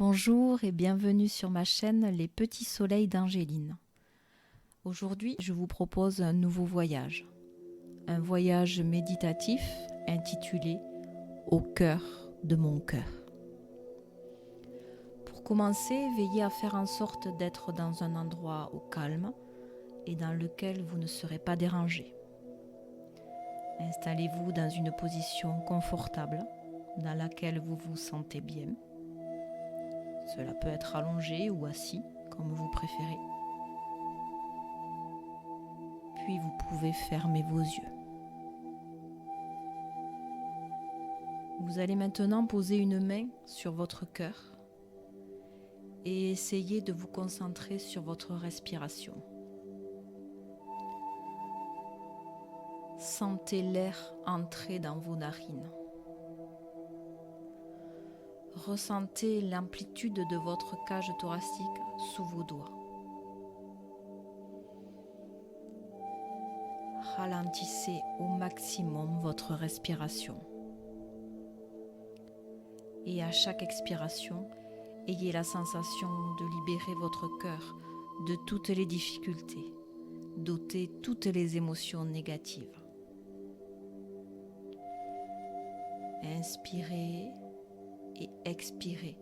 Bonjour et bienvenue sur ma chaîne Les Petits Soleils d'Angéline. Aujourd'hui, je vous propose un nouveau voyage. Un voyage méditatif intitulé « Au cœur de mon cœur ». Pour commencer, veillez à faire en sorte d'être dans un endroit au calme et dans lequel vous ne serez pas dérangé. Installez-vous dans une position confortable dans laquelle vous vous sentez bien. Cela peut être allongé ou assis, comme vous préférez. Puis vous pouvez fermer vos yeux. Vous allez maintenant poser une main sur votre cœur et essayer de vous concentrer sur votre respiration. Sentez l'air entrer dans vos narines. Ressentez l'amplitude de votre cage thoracique sous vos doigts. Ralentissez au maximum votre respiration. Et à chaque expiration, ayez la sensation de libérer votre cœur de toutes les difficultés, d'ôter toutes les émotions négatives. Inspirez et expirez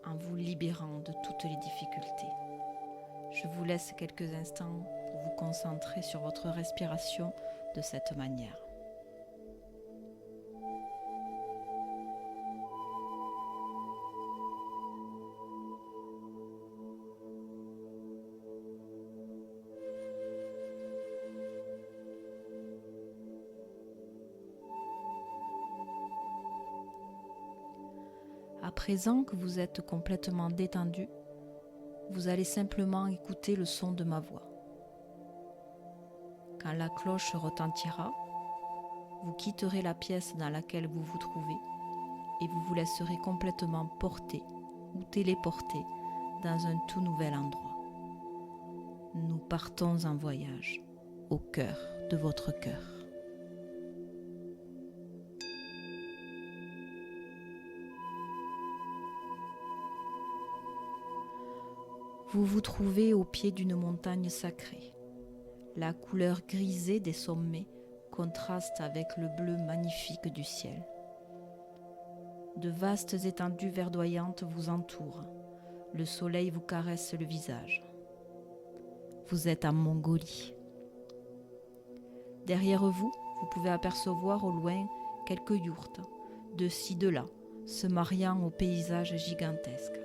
en vous libérant de toutes les difficultés. Je vous laisse quelques instants pour vous concentrer sur votre respiration de cette manière. À présent que vous êtes complètement détendu, vous allez simplement écouter le son de ma voix. Quand la cloche retentira, vous quitterez la pièce dans laquelle vous vous trouvez et vous vous laisserez complètement porter ou téléporter dans un tout nouvel endroit. Nous partons en voyage au cœur de votre cœur. Vous vous trouvez au pied d'une montagne sacrée. La couleur grisée des sommets contraste avec le bleu magnifique du ciel. De vastes étendues verdoyantes vous entourent. Le soleil vous caresse le visage. Vous êtes en Mongolie. Derrière vous, vous pouvez apercevoir au loin quelques yourtes, de ci de là, se mariant au paysage gigantesque.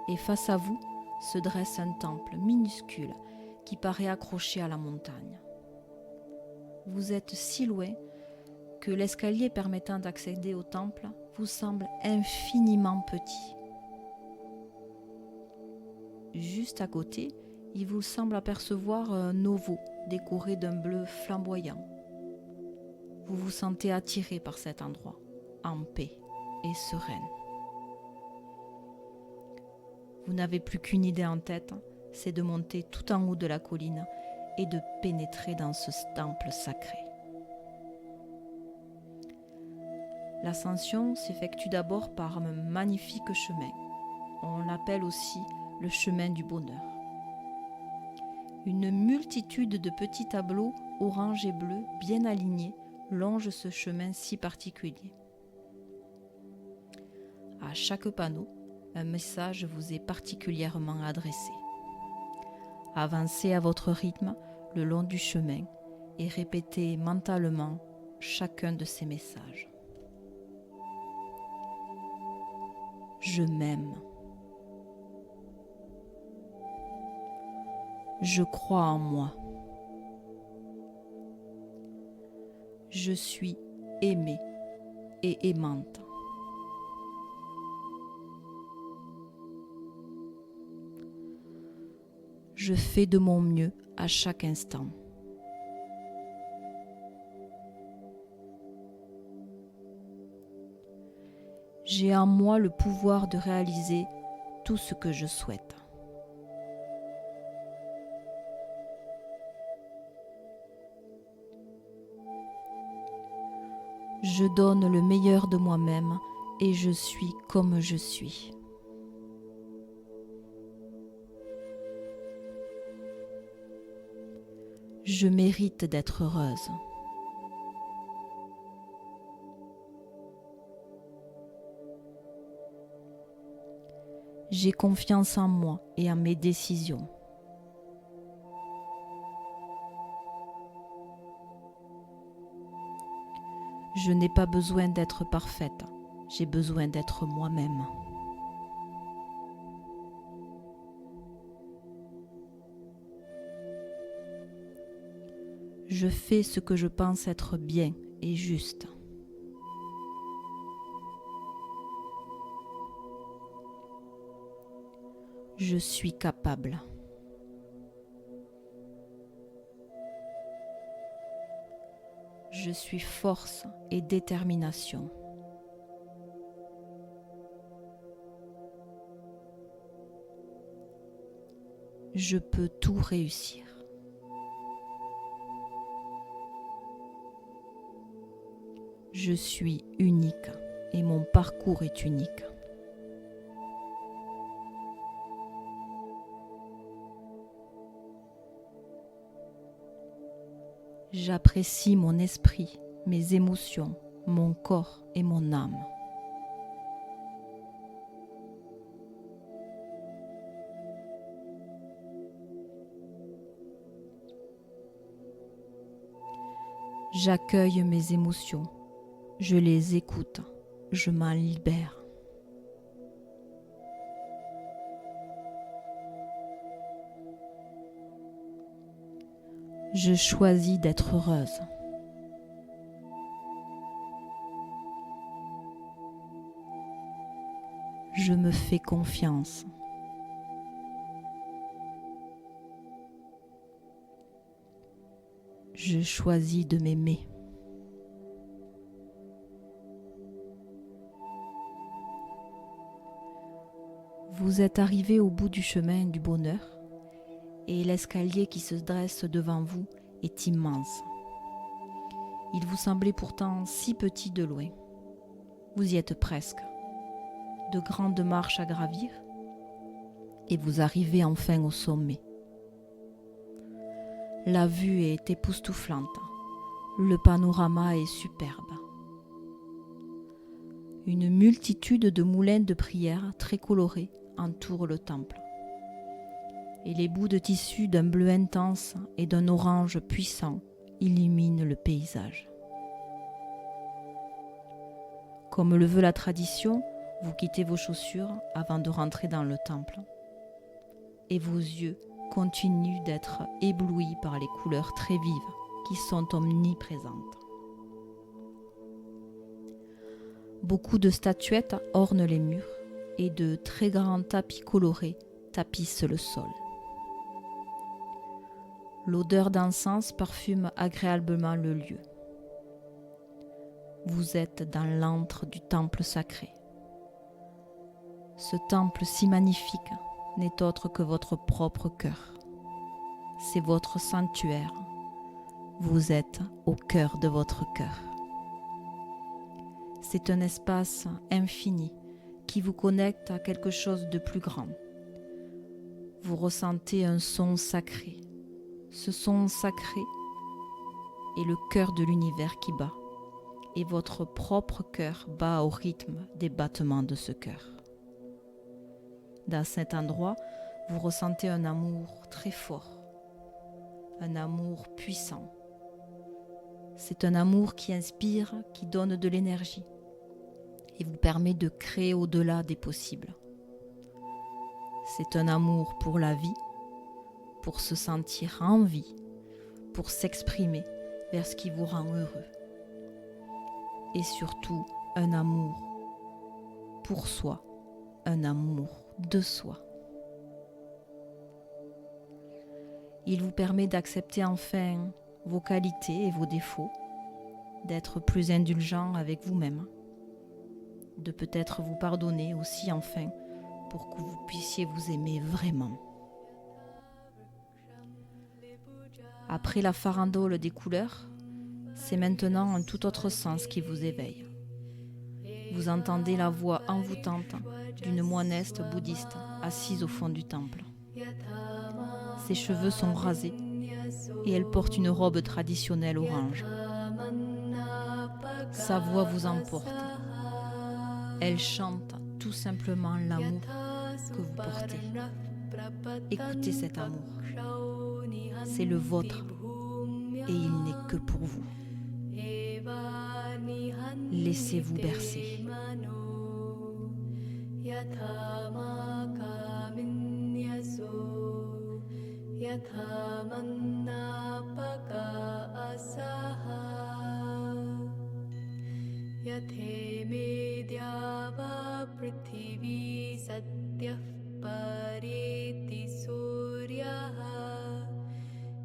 Et face à vous se dresse un temple minuscule qui paraît accroché à la montagne. Vous êtes si loin que l'escalier permettant d'accéder au temple vous semble infiniment petit. Juste à côté, il vous semble apercevoir un ovo décoré d'un bleu flamboyant. Vous vous sentez attiré par cet endroit, en paix et sereine. Vous n'avez plus qu'une idée en tête, c'est de monter tout en haut de la colline et de pénétrer dans ce temple sacré. L'ascension s'effectue d'abord par un magnifique chemin. On l'appelle aussi le chemin du bonheur. Une multitude de petits tableaux orange et bleu bien alignés longent ce chemin si particulier. À chaque panneau, un message vous est particulièrement adressé. Avancez à votre rythme le long du chemin et répétez mentalement chacun de ces messages. Je m'aime. Je crois en moi. Je suis aimée et aimante. Je fais de mon mieux à chaque instant. J'ai en moi le pouvoir de réaliser tout ce que je souhaite. Je donne le meilleur de moi-même et je suis comme je suis. Je mérite d'être heureuse. J'ai confiance en moi et en mes décisions. Je n'ai pas besoin d'être parfaite, j'ai besoin d'être moi-même. Je fais ce que je pense être bien et juste. Je suis capable. Je suis force et détermination. Je peux tout réussir. Je suis unique et mon parcours est unique. J'apprécie mon esprit, mes émotions, mon corps et mon âme. J'accueille mes émotions, je les écoute, je m'en libère. Je choisis d'être heureuse. Je me fais confiance. Je choisis de m'aimer. Vous êtes arrivé au bout du chemin du bonheur et l'escalier qui se dresse devant vous est immense. Il vous semblait pourtant si petit de loin. Vous y êtes presque. De grandes marches à gravir et vous arrivez enfin au sommet. La vue est époustouflante. Le panorama est superbe. Une multitude de moulins de prière très colorés entourent le temple. Et les bouts de tissu d'un bleu intense et d'un orange puissant illuminent le paysage. Comme le veut la tradition, vous quittez vos chaussures avant de rentrer dans le temple. Et vos yeux continuent d'être éblouis par les couleurs très vives qui sont omniprésentes. Beaucoup de statuettes ornent les murs et de très grands tapis colorés tapissent le sol. L'odeur d'encens parfume agréablement le lieu. Vous êtes dans l'antre du temple sacré. Ce temple si magnifique n'est autre que votre propre cœur. C'est votre sanctuaire. Vous êtes au cœur de votre cœur. C'est un espace infini qui vous connecte à quelque chose de plus grand. Vous ressentez un son sacré. Ce son sacré est le cœur de l'univers qui bat, et votre propre cœur bat au rythme des battements de ce cœur. Dans cet endroit, vous ressentez un amour très fort, un amour puissant. C'est un amour qui inspire, qui donne de l'énergie et vous permet de créer au-delà des possibles. C'est un amour pour la vie, pour se sentir en vie, pour s'exprimer vers ce qui vous rend heureux. Et surtout, un amour pour soi, un amour de soi. Il vous permet d'accepter enfin vos qualités et vos défauts, d'être plus indulgent avec vous-même, de peut-être vous pardonner aussi enfin pour que vous puissiez vous aimer vraiment. Après la farandole des couleurs, c'est maintenant un tout autre sens qui vous éveille. Vous entendez la voix envoûtante d'une moinesse bouddhiste assise au fond du temple. Ses cheveux sont rasés et elle porte une robe traditionnelle orange. Sa voix vous emporte. Elle chante tout simplement l'amour que vous portez. Écoutez cet amour. C'est le vôtre et il n'est que pour vous. Laissez-vous bercer. Pareti suryaha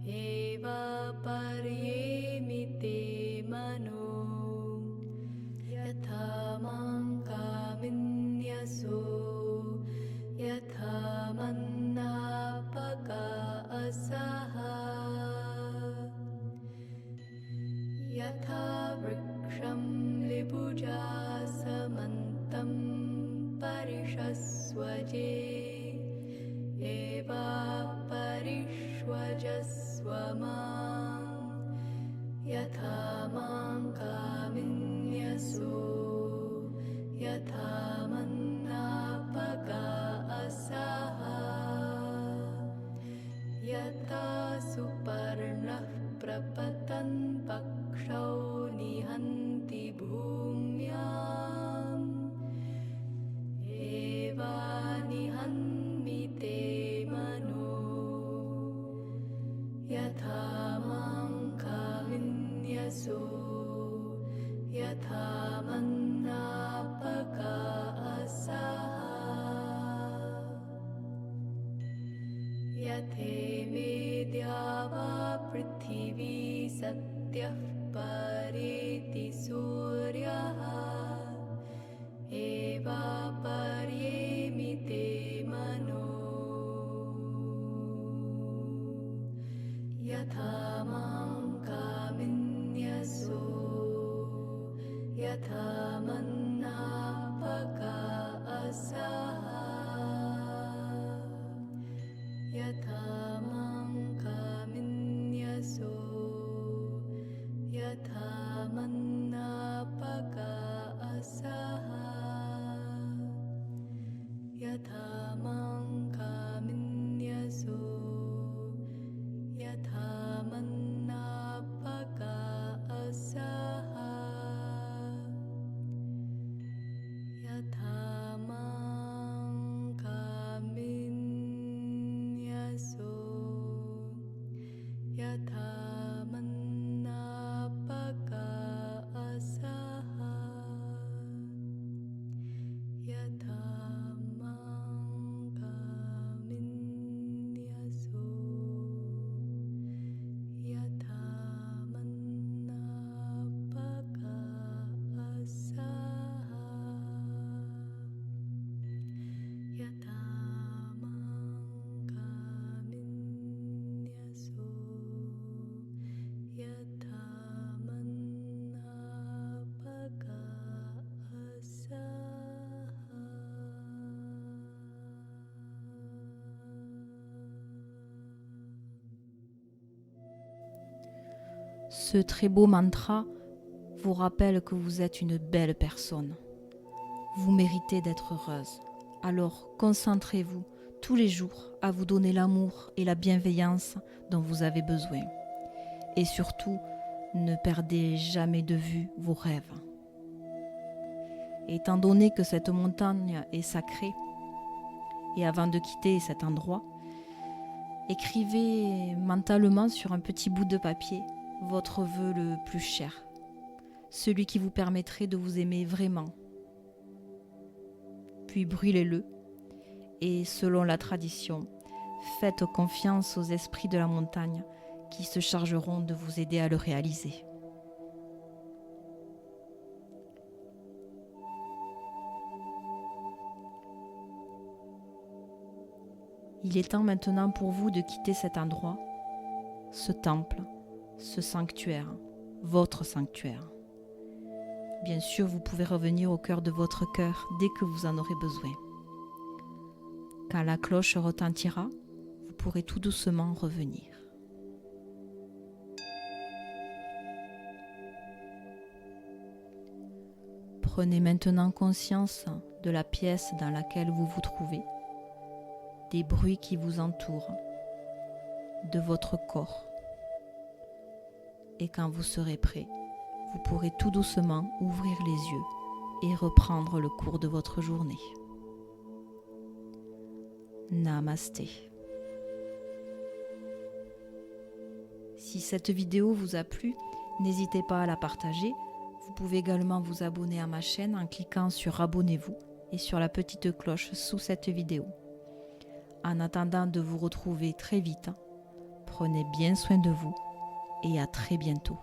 eva paryemite mano yatha manka minyaso yatha mannapaka asaha yatha vriksham libuja samantam parishaswaje eva parishwajaswamam yatha manka minyaso yatha mannapaka asaha yatha suparnah prapatan pakshau nihanti bhumyam eva nihanmite mano yatha manka minyaso yatha mannapaka asaha yathe medyava prithivi satyah pareti suryaha eva paryemite mano yatha manka minyaso yatha mannapaka asaha yatha manka minyaso yatha mannapaka asaha yatha manka minyaso yatha mannapaka asaha yatha manka minyaso yatha mannapaka asaha yatha manka minyaso yatha mannapaka asaha yatha manka minyaso yatha mannapaka Ce très beau mantra vous rappelle que vous êtes une belle personne. Vous méritez d'être heureuse. Alors concentrez-vous tous les jours à vous donner l'amour et la bienveillance dont vous avez besoin. Et surtout, ne perdez jamais de vue vos rêves. Et étant donné que cette montagne est sacrée, et avant de quitter cet endroit, écrivez mentalement sur un petit bout de papier votre vœu le plus cher, celui qui vous permettrait de vous aimer vraiment. Puis brûlez-le et, selon la tradition, faites confiance aux esprits de la montagne qui se chargeront de vous aider à le réaliser. Il est temps maintenant pour vous de quitter cet endroit, ce temple, ce sanctuaire, votre sanctuaire. Bien sûr, vous pouvez revenir au cœur de votre cœur dès que vous en aurez besoin. Quand la cloche retentira, vous pourrez tout doucement revenir. Prenez maintenant conscience de la pièce dans laquelle vous vous trouvez, des bruits qui vous entourent, de votre corps. Et quand vous serez prêt, vous pourrez tout doucement ouvrir les yeux et reprendre le cours de votre journée. Namasté. Si cette vidéo vous a plu, n'hésitez pas à la partager. Vous pouvez également vous abonner à ma chaîne en cliquant sur Abonnez-vous et sur la petite cloche sous cette vidéo. En attendant de vous retrouver très vite, prenez bien soin de vous et à très bientôt.